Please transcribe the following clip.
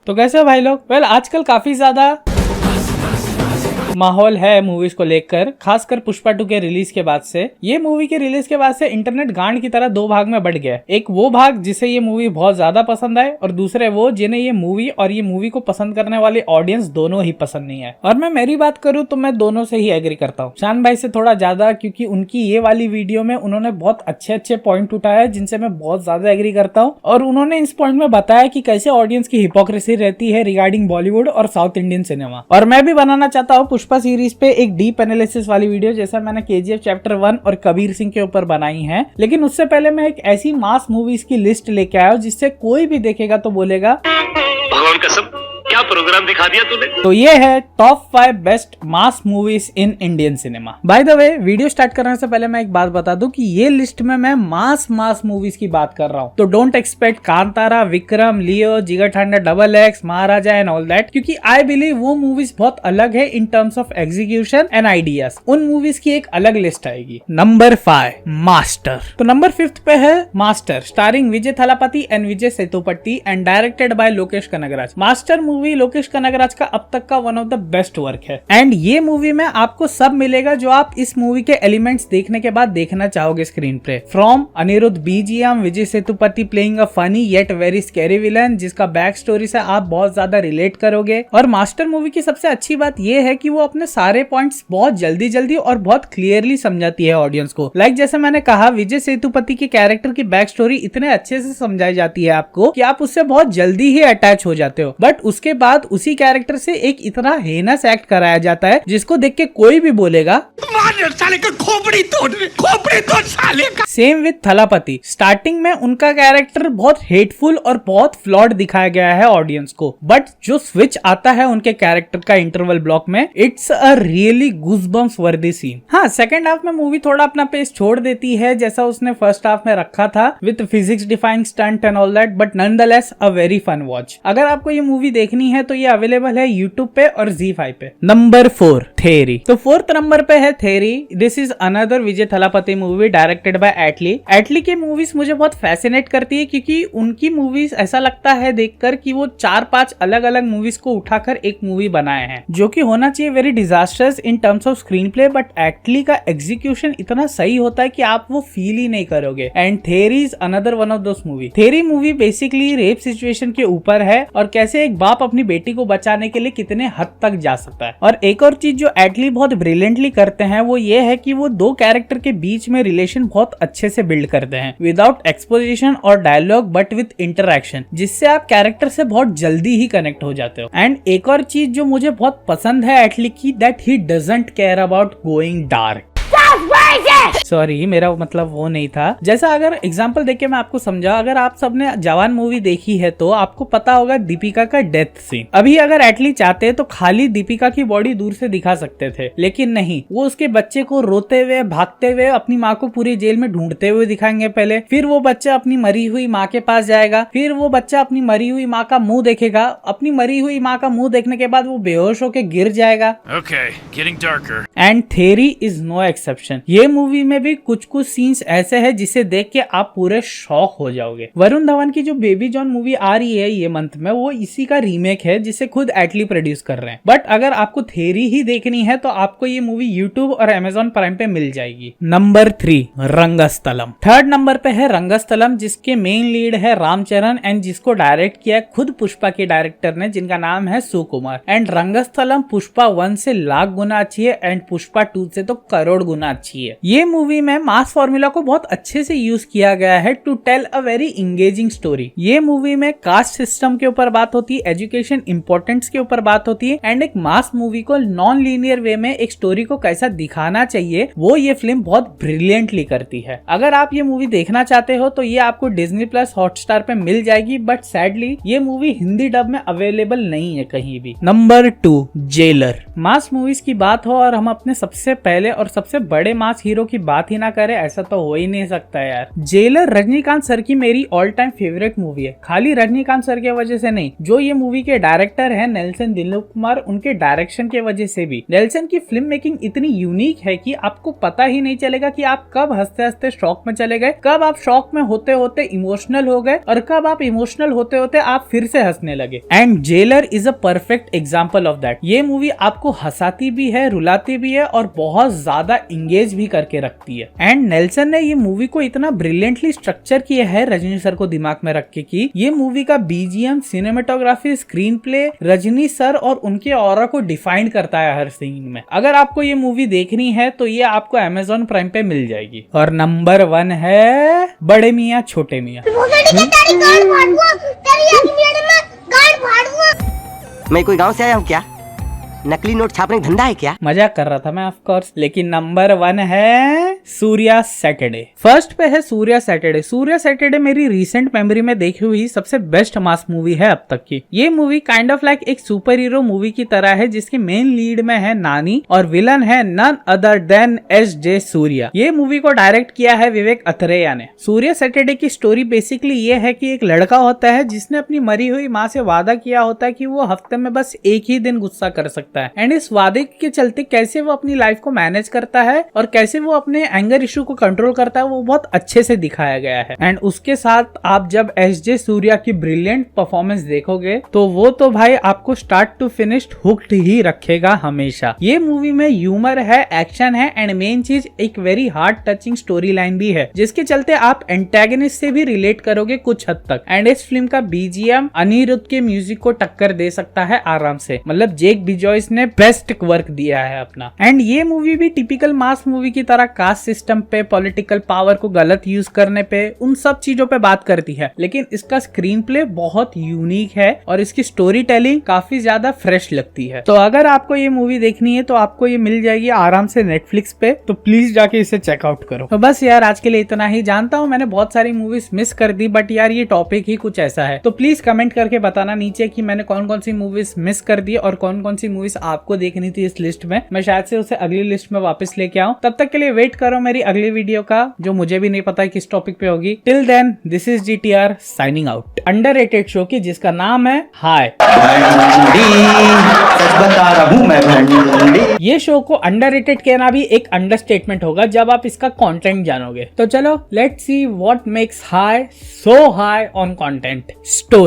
तो कैसे हो भाई लोग? वेल आजकल काफी ज्यादा माहौल है मूवीज को लेकर, खासकर पुष्पा 2 के रिलीज के बाद से। ये मूवी के रिलीज के बाद से इंटरनेट गांड की तरह दो भाग में बढ़ गया। एक वो भाग जिसे ये मूवी बहुत ज्यादा पसंद आए और दूसरे वो जिन्हें ये मूवी और ये मूवी को पसंद करने वाली ऑडियंस दोनों ही पसंद नहीं है। और मैं मेरी बात करूं तो मैं दोनों से ही एग्री करता हूँ, शान भाई से थोड़ा ज्यादा, क्योंकि उनकी ये वाली वीडियो में उन्होंने बहुत अच्छे पॉइंट उठाए जिनसे मैं बहुत ज्यादा एग्री करता हूँ। और उन्होंने इस पॉइंट में बताया कि कैसे ऑडियंस की हिपोक्रेसी रहती है रिगार्डिंग बॉलीवुड और साउथ इंडियन सिनेमा। और मैं भी बनाना चाहता हूँ पुष्पा सीरीज पे एक डीप एनालिसिस वाली वीडियो, जैसा मैंने केजीएफ चैप्टर 1 और कबीर सिंह के ऊपर बनाई है। लेकिन उससे पहले मैं एक ऐसी मास मूवीज की लिस्ट लेके आया हूं जिससे कोई भी देखेगा तो बोलेगा भगवान कसम क्या प्रोग्राम दिखा दिया तूने। तो ये है top 5 best mass movies in Indian cinema. By the way, video start करने से पहले मैं एक बात बता दूं कि ये लिस्ट में मैं मास मूवीज की बात कर रहा हूं। तो डोंट एक्सपेक्ट कांतारा, विक्रम, लियो, जिगर ठांडा, XX, Maharaja and all that, क्योंकि आई बिलीव वो मूवीज बहुत अलग है इन terms of execution and ideas. उन मूवीज की एक अलग लिस्ट आएगी। Number 5 master. तो नंबर 5 पे है master, starring Vijay Thalapathy and Vijay Sethupathi and directed by Lokesh Kanagaraj. Master movie Lokesh Kanagaraj का अब तक का one of the best work है। एंड ये मूवी में आपको सब मिलेगा जो आप इस मूवी के एलिमेंट्स देखने के बाद देखना चाहोगे स्क्रीन पे। From Anirudh BGM, Vijay Sethupathi playing a funny yet very scary villain जिसका बैक स्टोरी से आप बहुत ज्यादा रिलेट करोगे। और मास्टर मूवी की सबसे अच्छी बात यह है कि वो अपने सारे पॉइंट्स बहुत जल्दी और बहुत क्लियरली समझाती है ऑडियंस को। लाइक जैसे मैंने कहा, विजय सेतुपति के कैरेक्टर की बैक स्टोरी इतने अच्छे से समझाई जाती है आपको कि आप उससे बहुत जल्दी ही अटैच हो जाते हो। बट उसके बाद उसी कैरेक्टर से एक इतना हेनस एक्ट कराया जाता है जिसको देख के कोई भी बोलेगा साले का खोपड़ी तोड़ साले का। Same with Thalapathy. स्टार्टिंग में उनका कैरेक्टर बहुत हेटफुल और बहुत फ्लॉड दिखाया गया है ऑडियंस को, बट जो स्विच आता है उनके कैरेक्टर का इंटरवल ब्लॉक में, इट्स अ रियली गूज़बम्प्स वर्दी सीन। हाँ, सेकंड हाफ में मूवी थोड़ा अपना पेस छोड़ देती है जैसा उसने फर्स्ट हाफ में रखा था with physics defying stunt and all that, but nonetheless a very fun watch. अगर आपको ये मूवी देखनी है तो ये अवेलेबल है यूट्यूब पे और ZEE5 पे। नंबर 4 थेरी। तो 4th नंबर पे है Theri. This is another Vijay Thalapathy movie directed by Atlee. Atlee की मूवीज मुझे बहुत फैसिनेट करती है क्योंकि उनकी मूवीज ऐसा लगता है देखकर कि वो 4-5 अलग अलग मूवीज को उठाकर एक मूवी बनाए हैं, जो कि होना चाहिए very disasters in terms of screenplay, but Atlee का एग्जीक्यूशन इतना सही होता है कि आप वो फील ही नहीं करोगे। And there is another one of those movie. Theory movie basically rape situation के ऊपर है और कैसे एक बाप अपनी बेटी को बचाने के लिए कितने हद तक जा सकता है। और एक और चीज जो एटली बहुत ब्रिलियंटली करते हैं वो ये है कि वो दो कैरेक्टर के बीच में रिलेशन बहुत अच्छे से बिल्ड करते हैं विदाउट एक्सपोजिशन और डायलॉग बट विद इंटरैक्शन, जिससे आप कैरेक्टर से बहुत जल्दी ही कनेक्ट हो जाते हो। एंड एक और चीज जो मुझे बहुत पसंद है एटली की, that he doesn't care about going dark. Sorry, मेरा मतलब वो नहीं था। जैसा अगर एग्जांपल देके मैं आपको समझा, अगर आप सबने जवान मूवी देखी है तो आपको पता होगा दीपिका का डेथ सीन। अभी अगर एटली चाहते तो खाली दीपिका की बॉडी दूर से दिखा सकते थे, लेकिन नहीं, वो उसके बच्चे को रोते हुए, भागते हुए, अपनी माँ को पूरी जेल में ढूंढते हुए दिखाएंगे पहले। फिर वो बच्चा अपनी मरी हुई माँ के पास जाएगा, फिर वो बच्चा अपनी मरी हुई माँ का मुंह देखेगा। अपनी मरी हुई माँ का मुंह देखने के बाद वो बेहोश होकर गिर जाएगा। Okay, getting darker. And there is no exception. ये मूवी में भी कुछ सीन्स ऐसे हैं जिसे देख के आप पूरे शॉक हो जाओगे। वरुण धवन की जो बेबी जॉन मूवी आ रही है ये मंथ में, वो इसी का रीमेक है जिसे खुद एटली प्रोड्यूस कर रहे हैं। बट अगर आपको थेरी ही देखनी है तो आपको ये मूवी यूट्यूब और Amazon प्राइम पे मिल जाएगी। नंबर 3 रंगस्थलम। 3rd नंबर पे है रंगस्थलम, जिसके मेन लीड है रामचरण एंड जिसको डायरेक्ट किया है खुद पुष्पा के डायरेक्टर ने, जिनका नाम है सुकुमार। एंड रंगस्थलम पुष्पा 1 से लाख गुना अच्छी है एंड पुष्पा 2 से तो करोड़ गुना अच्छी है। ये मूवी में मास फॉर्मूला को बहुत अच्छे से यूज किया गया है to tell a very engaging story. ये मूवी में कास्ट सिस्टम के ऊपर बात होती है, एजुकेशन इंपॉर्टेंस के ऊपर बात होती है एंड एक मास मूवी को नॉन लीनियर वे में एक स्टोरी को कैसा दिखाना चाहिए वो ये फिल्म बहुत ब्रिलियंटली करती है। अगर आप ये मूवी देखना चाहते हो तो ये आपको डिज्नी प्लस हॉटस्टार पे मिल जाएगी, बट सैडली ये मूवी हिंदी डब में अवेलेबल नहीं है कहीं भी। Number 2 jailer. मास मूवीज की बात हो और हम अपने सबसे पहले और सबसे बड़े बड़े मास हीरो की बात ही ना करे, ऐसा तो हो ही नहीं सकता यार। जेलर रजनीकांत सर की मेरी ऑल टाइम फेवरेट मूवी है, खाली रजनीकांत सर की वजह से नहीं, जो ये मूवी के डायरेक्टर है नेल्सन दिलीप कुमार, उनके डायरेक्शन के वजह से भी। नेल्सन की फिल्म मेकिंग इतनी यूनिक है कि आपको पता ही नहीं चलेगा कि आप कब हंसते हंसते शॉक में चले गए, कब आप शॉक में होते होते इमोशनल हो गए और कब आप इमोशनल होते होते आप फिर से हंसने लगे। And jailer is a perfect example of that. ये मूवी आपको हंसाती भी है, रुलाती भी है और बहुत ज्यादा इंगेज भी करके रखती है। एंड नेल्सन ने ये मूवी को इतना ब्रिलियंटली स्ट्रक्चर किया है रजनी सर को दिमाग में रख के कि ये मूवी का BGM, cinematography, screen play Rajni sir और उनके ऑरा को डिफाइन करता है हर सीन में। अगर आपको ये मूवी देखनी है तो ये आपको Amazon प्राइम पे मिल जाएगी। और नंबर 1 है बड़े मियाँ छोटे मियाँ। मैं कोई गांव से आया हूँ क्या? नकली नोट छापने का धंधा है क्या? मजाक कर रहा था मैं ऑफ कोर्स। लेकिन नंबर 1 है सूर्या सैटरडे। फर्स्ट पे है सूर्या सैटरडे। सूर्या सैटरडे मेरी रिसेंट मेमोरी में देखी हुई सबसे बेस्ट मास मूवी है अब तक की। ये मूवी काइंड ऑफ लाइक एक सुपर हीरो मूवी की तरह है, जिसके मेन लीड में है नानी और विलन है none other than SJ. Suryah. ये मूवी को डायरेक्ट किया है विवेक अथरेया ने। सूर्या सैटरडे की स्टोरी बेसिकली ये है कि एक लड़का होता है जिसने अपनी मरी हुई माँ से वादा किया होता है कि वो हफ्ते में बस एक ही दिन गुस्सा कर सकता है। एंड इस वादे के चलते कैसे वो अपनी लाइफ को मैनेज करता है और कैसे वो अपने एंगर इशू को कंट्रोल करता है, वो बहुत अच्छे से दिखाया गया है। एंड उसके साथ आप जब एस.जे. सूर्या की ब्रिलियंट परफॉर्मेंस देखोगे तो वो तो भाई आपको स्टार्ट टू फिनिश हुक्ड ही रखेगा हमेशा। ये मूवी में ह्यूमर है, एक्शन है एंड मेन चीज एक very heart touching story line भी है, जिसके चलते आप एंटेगनिस्ट से भी रिलेट करोगे कुछ हद तक। एंड इस फिल्म का बीजीएम अनिरुद्ध के म्यूजिक को टक्कर दे सकता है आराम से। मतलब जेक बिजॉयस ने बेस्ट वर्क दिया है अपना। एंड ये मूवी भी टिपिकल मास मूवी की तरह कास्ट सिस्टम पे, पॉलिटिकल पावर को गलत यूज करने पे, उन सब चीजों पे बात करती है, लेकिन इसका स्क्रीन प्ले बहुत यूनिक है और इसकी स्टोरी टेलिंग काफी ज्यादा फ्रेश लगती है। तो अगर आपको ये मूवी देखनी है तो आपको ये मिल जाएगी आराम से नेटफ्लिक्स पे, तो प्लीज जाके इसे चेकआउट करो। तो बस यार आज के लिए इतना ही। जानता हूँ मैंने बहुत सारी मूवीज मिस कर दी, बट यार ये टॉपिक ही कुछ ऐसा है। तो प्लीज कमेंट करके बताना नीचे कि मैंने कौन कौन सी मूवीज मिस कर दी और कौन कौन सी मूवीज आपको देखनी थी इस लिस्ट में। मैं शायद से उसे अगली लिस्ट में वापस लेके आऊं। तब तक के लिए वेट करो मेरी अगली वीडियो का, जो मुझे भी नहीं पता किस टॉपिक पे होगी। Till then this is GTR signing out. Underrated show की जिसका नाम है हाय। सच बता रहा हूं मैं भंडी। ये शो को अंडररेटेड कहना भी एक अंडरस्टेटमेंट होगा जब आप इसका कंटेंट जानोगे। तो चलो let's see what makes high so high on content story.